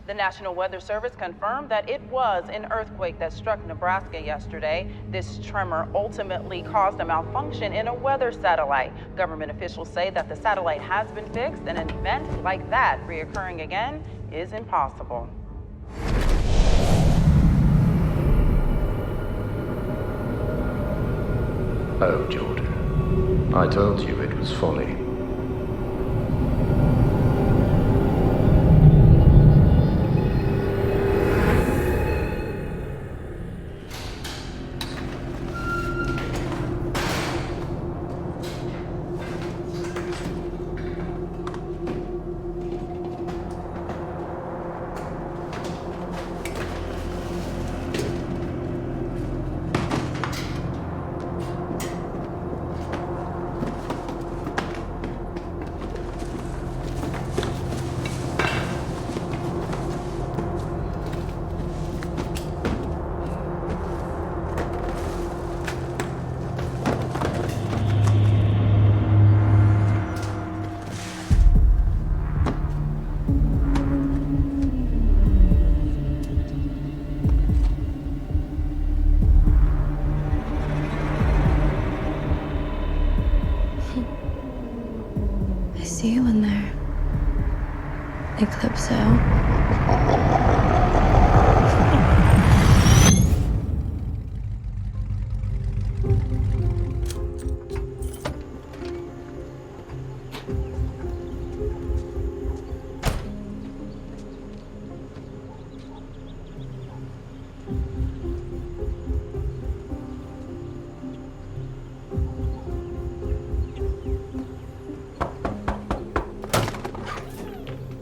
The National Weather Service confirmed that it was an earthquake that struck Nebraska yesterday. This tremor ultimately caused a malfunction in a weather satellite. Government officials say that the satellite has been fixed, and an event like that reoccurring again is impossible. Oh, Jordan, I told you it was folly. See you in there, Eclipso.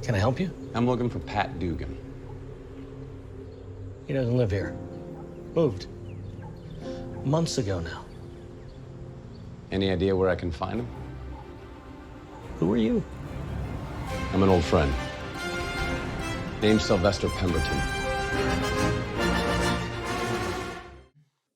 Can I help you? I'm looking for Pat Dugan. He doesn't live here. Moved. Months ago now. Any idea where I can find him? Who are you? I'm an old friend. Name's Sylvester Pemberton.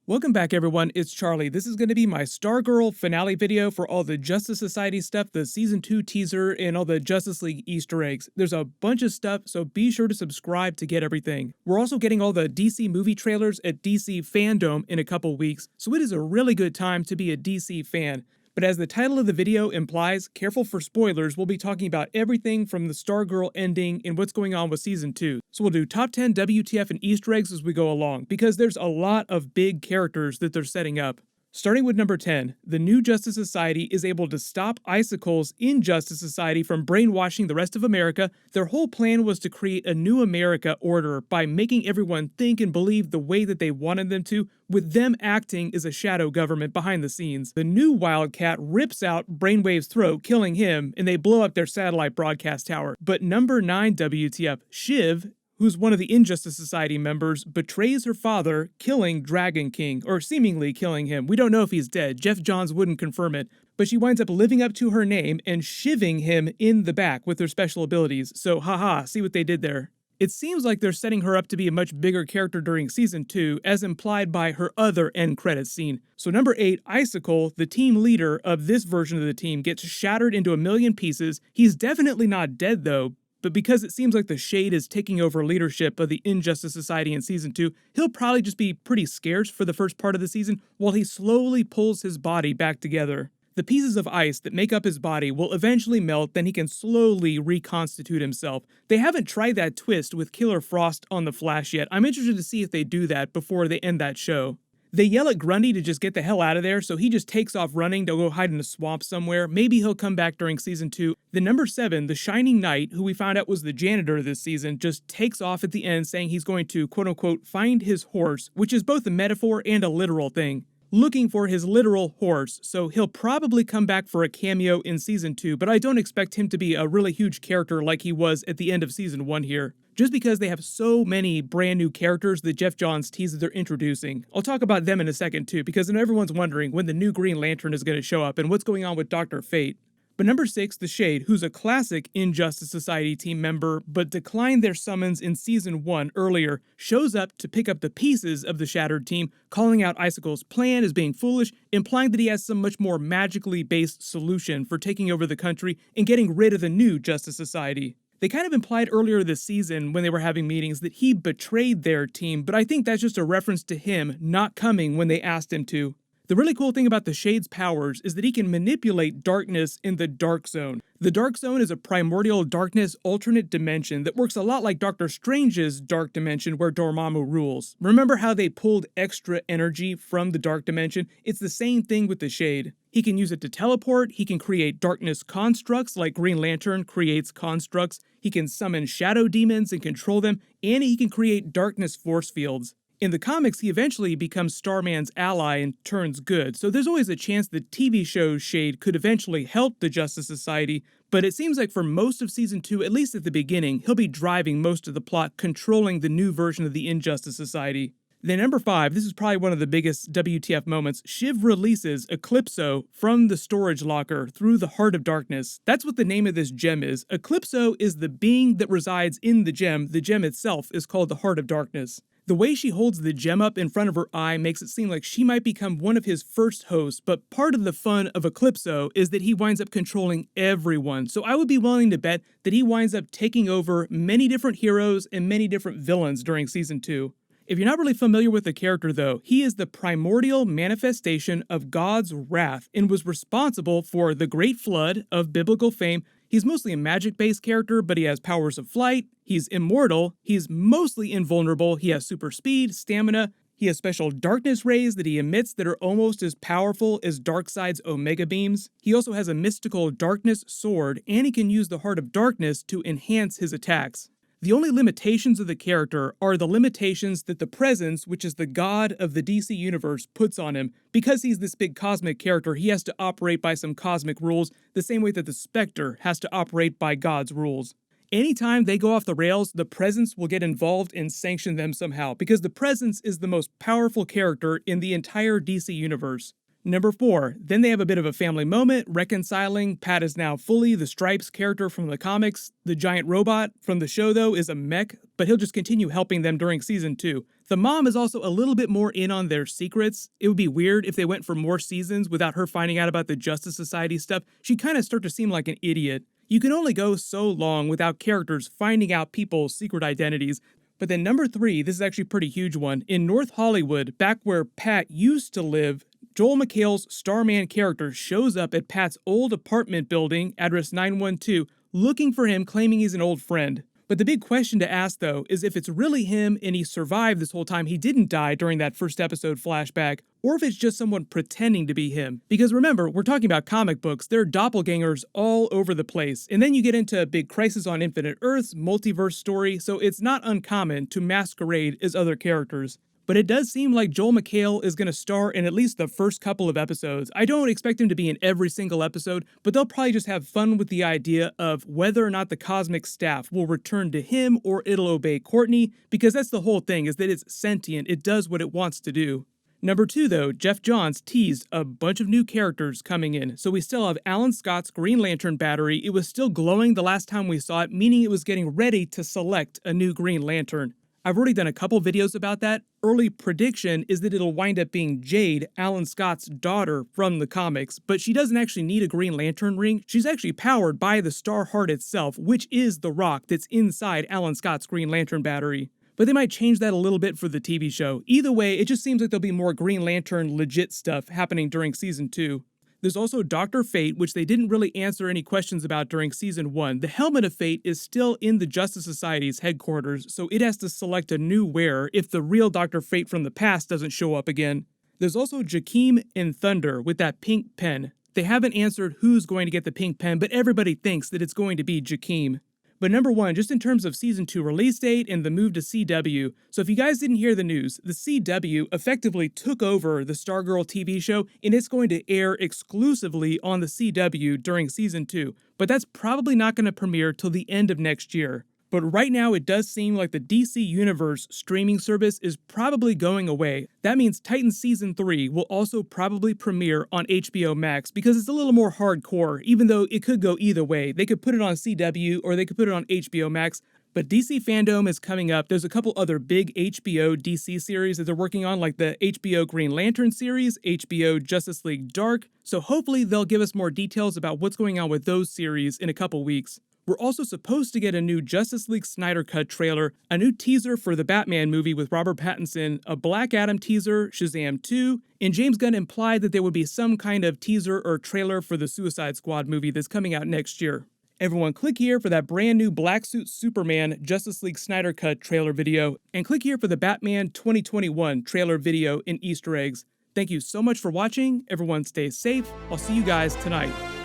Welcome back, everyone. It's Charlie. This is going to be my Stargirl finale video for all the Justice Society stuff, the Season 2 teaser, and all the Justice League Easter eggs. There's a bunch of stuff, so be sure to subscribe to get everything. We're also getting all the DC movie trailers at DC Fandome in a couple weeks, so it is a really good time to be a DC fan. But as the title of the video implies, careful for spoilers, we'll be talking about everything from the Stargirl ending and what's going on with Season 2. So we'll do top 10 WTF and Easter eggs as we go along, because there's a lot of big characters that they're setting up. Starting with number 10, the new Justice Society is able to stop Icicle's in Justice Society from brainwashing the rest of America. Their whole plan was to create a new America order by making everyone think and believe the way that they wanted them to, with them acting as a shadow government behind the scenes. The new Wildcat rips out Brainwave's throat, killing him, and they blow up their satellite broadcast tower. But number 9 WTF, Shiv, who's one of the Injustice Society members, betrays her father, killing Dragon King, or seemingly killing him. We don't know if he's dead. Jeff Johns wouldn't confirm it. But she winds up living up to her name and shivving him in the back with her special abilities. So haha, see what they did there. It seems like they're setting her up to be a much bigger character during Season 2, as implied by her other end credits scene. So number 8, Icicle, the team leader of this version of the team, gets shattered into a million pieces. He's definitely not dead though, but because it seems like the Shade is taking over leadership of the Injustice Society in Season 2, he'll probably just be pretty scarce for the first part of the season while he slowly pulls his body back together. The pieces of ice that make up his body will eventually melt, then he can slowly reconstitute himself. They haven't tried that twist with Killer Frost on the Flash yet. I'm interested to see if they do that before they end that show. They yell at Grundy to just get the hell out of there, so he just takes off running to go hide in a swamp somewhere. Maybe he'll come back during Season 2. The number 7, the Shining Knight, who we found out was the janitor this season, just takes off at the end saying he's going to, quote-unquote, find his horse, which is both a metaphor and a literal thing. Looking for his literal horse, so he'll probably come back for a cameo in Season 2, but I don't expect him to be a really huge character like he was at the end of Season 1 here. Just because they have so many brand new characters that Jeff Johns teases they're introducing. I'll talk about them in a second too, because I know everyone's wondering when the new Green Lantern is going to show up and what's going on with Dr. Fate. But number 6, the Shade, who's a classic Injustice Society team member, but declined their summons in Season 1 earlier, shows up to pick up the pieces of the Shattered team, calling out Icicle's plan as being foolish, implying that he has some much more magically based solution for taking over the country and getting rid of the new Justice Society. They kind of implied earlier this season when they were having meetings that he betrayed their team, but I think that's just a reference to him not coming when they asked him to. The really cool thing about the Shade's powers is that he can manipulate darkness in the Dark Zone. The Dark Zone is a primordial darkness alternate dimension that works a lot like Doctor Strange's Dark Dimension where Dormammu rules. Remember how they pulled extra energy from the Dark Dimension? It's the same thing with the Shade. He can use it to teleport, he can create darkness constructs like Green Lantern creates constructs, he can summon shadow demons and control them, and he can create darkness force fields. In the comics, he eventually becomes Starman's ally and turns good, so there's always a chance the TV show Shade could eventually help the Justice Society, but it seems like for most of Season 2, at least at the beginning, he'll be driving most of the plot, controlling the new version of the Injustice Society. Then number 5, this is probably one of the biggest WTF moments, Shiv releases Eclipso from the storage locker through the Heart of Darkness. That's what the name of this gem is. Eclipso is the being that resides in the gem itself is called the Heart of Darkness. The way she holds the gem up in front of her eye makes it seem like she might become one of his first hosts, but part of the fun of Eclipso is that he winds up controlling everyone, so I would be willing to bet that he winds up taking over many different heroes and many different villains during Season 2. If you're not really familiar with the character though, he is the primordial manifestation of God's wrath and was responsible for the Great Flood of biblical fame. He's mostly a magic-based character, but he has powers of flight, he's immortal, he's mostly invulnerable, he has super speed, stamina, he has special darkness rays that he emits that are almost as powerful as Darkseid's Omega beams. He also has a mystical darkness sword, and he can use the Heart of Darkness to enhance his attacks. The only limitations of the character are the limitations that the Presence, which is the god of the DC universe, puts on him. Because he's this big cosmic character, he has to operate by some cosmic rules, the same way that the Spectre has to operate by God's rules. Anytime they go off the rails, the Presence will get involved and sanction them somehow, because the Presence is the most powerful character in the entire DC universe. Number 4, then they have a bit of a family moment, reconciling. Pat is now fully the Stripes character from the comics. The giant robot from the show, though, is a mech, but he'll just continue helping them during Season 2. The mom is also a little bit more in on their secrets. It would be weird if they went for more seasons without her finding out about the Justice Society stuff. She'd kind of start to seem like an idiot. You can only go so long without characters finding out people's secret identities. But then number 3, this is actually a pretty huge one. In North Hollywood, back where Pat used to live, Joel McHale's Starman character shows up at Pat's old apartment building, address 912, looking for him, claiming he's an old friend. But the big question to ask, though, is if it's really him and he survived this whole time, he didn't die during that first episode flashback, or if it's just someone pretending to be him. Because remember, we're talking about comic books, there are doppelgangers all over the place, and then you get into a big Crisis on Infinite Earths multiverse story, so it's not uncommon to masquerade as other characters. But it does seem like Joel McHale is going to star in at least the first couple of episodes. I don't expect him to be in every single episode, but they'll probably just have fun with the idea of whether or not the cosmic staff will return to him or it'll obey Courtney, because that's the whole thing, is that it's sentient, it does what it wants to do. Number 2, though, Jeff Johns teased a bunch of new characters coming in. So we still have Alan Scott's Green Lantern battery. It was still glowing the last time we saw it, meaning it was getting ready to select a new Green Lantern. I've already done a couple videos about that. Early prediction is that it'll wind up being Jade, Alan Scott's daughter from the comics, but she doesn't actually need a Green Lantern ring. She's actually powered by the Star Heart itself, which is the rock that's inside Alan Scott's Green Lantern battery. But they might change that a little bit for the TV show. Either way, it just seems like there'll be more Green Lantern legit stuff happening during Season 2. There's also Dr. Fate, which they didn't really answer any questions about during Season 1. The Helmet of Fate is still in the Justice Society's headquarters, so it has to select a new wearer if the real Dr. Fate from the past doesn't show up again. There's also Jakeem and Thunder with that pink pen. They haven't answered who's going to get the pink pen, but everybody thinks that it's going to be Jakeem. But number 1, just in terms of Season 2 release date and the move to CW, so if you guys didn't hear the news, the CW effectively took over the Stargirl TV show, and it's going to air exclusively on the CW during Season 2, but that's probably not going to premiere till the end of next year. But right now it does seem like the DC Universe streaming service is probably going away. That means Titans Season 3 will also probably premiere on HBO Max because it's a little more hardcore, even though it could go either way. They could put it on CW or they could put it on HBO Max. But DC Fandome is coming up. There's a couple other big HBO DC series that they're working on, like the HBO Green Lantern series, HBO Justice League Dark. So hopefully they'll give us more details about what's going on with those series in a couple weeks. We're also supposed to get a new Justice League Snyder Cut trailer, a new teaser for the Batman movie with Robert Pattinson, a Black Adam teaser, Shazam 2, and James Gunn implied that there would be some kind of teaser or trailer for the Suicide Squad movie that's coming out next year. Everyone click here for that brand new Black Suit Superman Justice League Snyder Cut trailer video, and click here for the Batman 2021 trailer video and Easter eggs. Thank you so much for watching. Everyone stay safe. I'll see you guys tonight.